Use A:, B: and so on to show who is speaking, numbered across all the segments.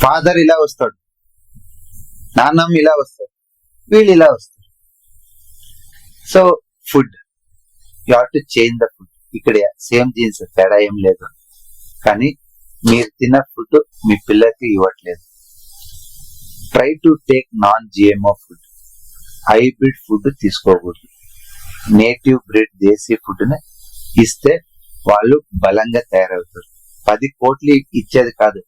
A: Father ఇలా వస్తాడు, నాన్నమ్మ ఇలా వస్తాడు, వీళ్ళు ఇలా వస్తారు. So food, you have to change the food. ఇక్కడ సేమ్ జీన్స్, తేడా ఏం లేదు. కానీ మీరు తిన్న ఫుడ్ మీ పిల్లలకి ఇవ్వట్లేదు. Try to take non GMO food. Hybrid food తీసుకోకూడదు. నేటివ్ బ్రీడ్ దేశీ ఫుడ్ ని ఇస్తే వాళ్ళు బలంగా తయారవుతారు. 10 కోట్లు ఇచ్చేది కాదు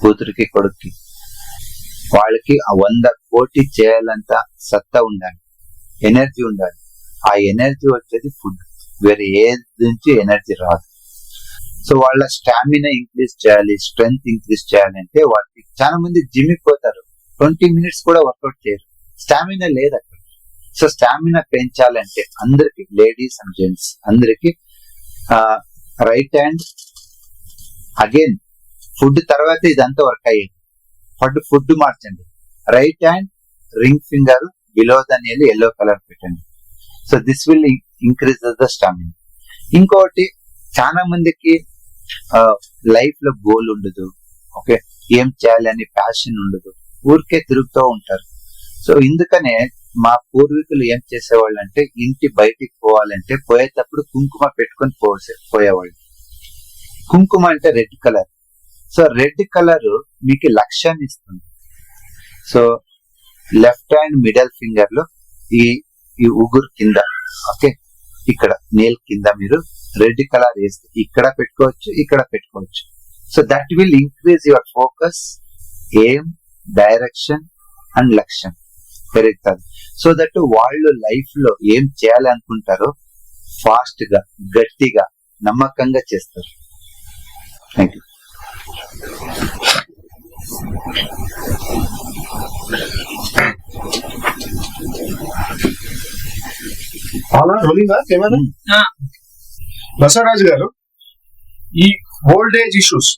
A: కూతురికి కొడుక్కి, వాళ్ళకి 100 కోట్లు చేయాలంత సత్తా ఉండాలి, ఎనర్జీ ఉండాలి. ఆ ఎనర్జీ వచ్చేది ఫుడ్, వేరే ఏ నుంచి ఎనర్జీ రాదు. సో వాళ్ళ స్టామినా ఇంక్రీజ్ చేయాలి, స్ట్రెంగ్త్ ఇంక్రీజ్ చేయాలంటే వాళ్ళకి చాలా మంది జిమ్ పోతారు, 20 minutes కూడా వర్కౌట్ చేయరు, స్టామినా లేదు అక్కడ. సో స్టామినా పెంచాలంటే అందరికి, లేడీస్ అండ్ జెంట్స్ అందరికి రైట్ హ్యాండ్ అగైన్ ఫుడ్ తర్వాత ఇదంతా వర్క్ అయ్యేది. ఫుడ్ మార్చండి. Right hand ring finger below the nail yellow colour పెట్టండి. So this will increase the stamina. ఇంకోటి, చాలా మందికి లైఫ్ లో గోల్ ఉండదు, ఓకే, ఏం చేయాలని ప్యాషన్ ఉండదు, ఊరికే తిరుగుతూ ఉంటారు. సో ఇందుకనే మా పూర్వీకులు ఏం చేసేవాళ్ళు అంటే, ఇంటి బయటికి పోవాలంటే పోయేటప్పుడు కుంకుమ పెట్టుకొని పోయేవాళ్ళు. కుంకుమ అంటే red colour. So red colour మీకు లక్ష్యాన్ని ఇస్తుంది. So left hand middle finger లో ఈ ఉగురు కింద, ఓకే, ఇక్కడ నేల్ కింద మీరు రెడ్ కలర్ వేస్తే ఇక్కడ పెట్టుకోవచ్చు, ఇక్కడ పెట్టుకోవచ్చు. So that will increase your focus, aim, direction and లక్ష్యం పెరుగుతుంది. సో దట్ వాళ్ళు లైఫ్ లో ఏం చేయాలనుకుంటారో ఫాస్ట్ గా, గట్టిగా, నమ్మకంగా చేస్తారు. Thank you.
B: బసవరాజు గారు, ఈ ఓల్డ్ ఏజ్ ఇష్యూస్,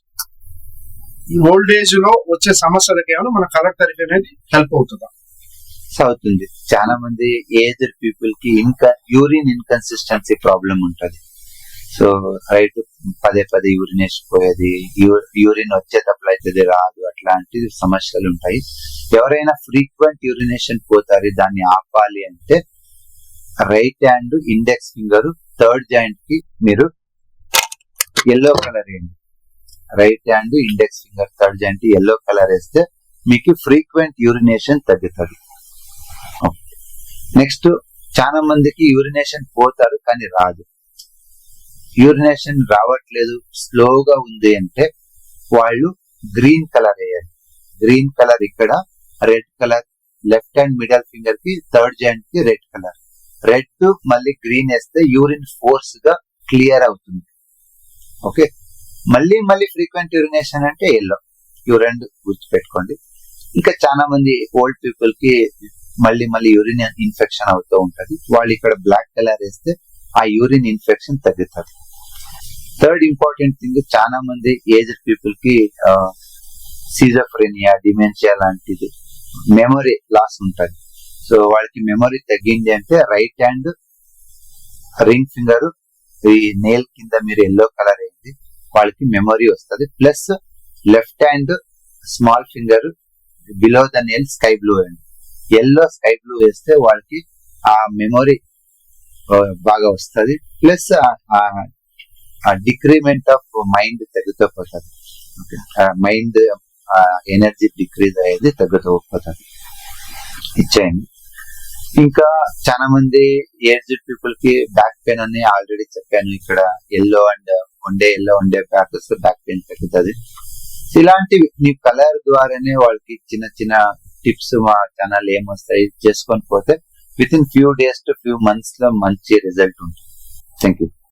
B: ఈ ఓల్డ్ ఏజ్ లో వచ్చే సమస్యలకి ఏమైనా మన కలర్ థెరపీ అనేది హెల్ప్ అవుతుందా?
A: అవుతుంది. చాలా మంది ఏజ్డ్ పీపుల్ కి యూరిన్ ఇన్కన్సిస్టెన్సీ ప్రాబ్లం ఉంటది. సో రైట్ పదే యూరినేషన్ పోయేది, యూరిన్ వచ్చేటప్పుడు అయితే రాదు, అట్లాంటి సమస్యలు ఉంటాయి. ఎవరైనా ఫ్రీక్వెంట్ యూరినేషన్ పోతారు, దాన్ని ఆపాలి అంటే right hand index finger third joint కి మీరు ఎల్లో కలర్ వేయండి. Right hand index finger third joint yellow colour వేస్తే మీకు ఫ్రీక్వెంట్ యూరినేషన్ తగ్గుతుంది. నెక్స్ట్, చాలా మందికి యూరినేషన్ పోతారు కానీ రాదు. యూరినేషన్ రావట్లేదు, స్లోగా ఉంది అంటే వాళ్ళు గ్రీన్ కలర్ వేయాలి. గ్రీన్ కలర్ ఇక్కడ, red colour left hand middle finger కి థర్డ్ జాయింట్ కి రెడ్ కలర్. రెడ్ మళ్ళీ గ్రీన్ వేస్తే యూరిన్ ఫోర్స్ గా క్లియర్ అవుతుంది. ఓకే, మళ్ళీ ఫ్రీక్వెంట్ యూరినేషన్ అంటే ఎల్లో. ఇవి రెండు గుర్తుపెట్టుకోండి. ఇంకా చాలా మంది ఓల్డ్ పీపుల్ కి మళ్ళీ యూరిన్ ఇన్ఫెక్షన్ అవుతూ ఉంటది, వాళ్ళు ఇక్కడ బ్లాక్ కలర్ వేస్తే ఆ యూరిన్ ఇన్ఫెక్షన్ తగ్గుతుంది. థర్డ్ ఇంపార్టెంట్ థింగ్, చాలా మంది ఏజ్డ్ పీపుల్ కి సిజోఫ్రెనియా, డిమెన్షియా లాంటిది, మెమొరీ లాస్ ఉంటది. సో వాళ్ళకి మెమొరీ తగ్గింది అంటే రైట్ హ్యాండ్ రింగ్ ఫింగర్ ఈ నేల్ కింద మీరు ఎల్లో కలర్ వేయండి, వాళ్ళకి మెమొరీ వస్తుంది. Plus left hand small finger below the nail sky blue వేయండి. ఎల్లో స్కై బ్లూ వేస్తే వాళ్ళకి ఆ మెమొరీ బాగా వస్తుంది. ప్లస్ డిక్రిమెంట్ ఆఫ్ మైండ్ తగ్గుతూ పోతుంది. మైండ్ ఎనర్జీ డిక్రీజ్ అయ్యేది తగ్గుతూ పోతుంది. ఇచ్చేయండి. ఇంకా చాలా మంది ఏజ్డ్ పీపుల్ కి బ్యాక్ పెయిన్ అని ఆల్రెడీ చెప్పాను. ఇక్కడ ఎల్లో బ్యాక్ వస్తే బ్యాక్ పెయిన్ తగ్గుతుంది. ఇలాంటివి నీ కలర్ ద్వారానే వాళ్ళకి చిన్న టిప్స్ మా ఛానల్ ఏమొస్తాయి చేసుకొని పోతే with in few days to few months లో మంచి రిజల్ట్ ఉంటుంది. Thank you.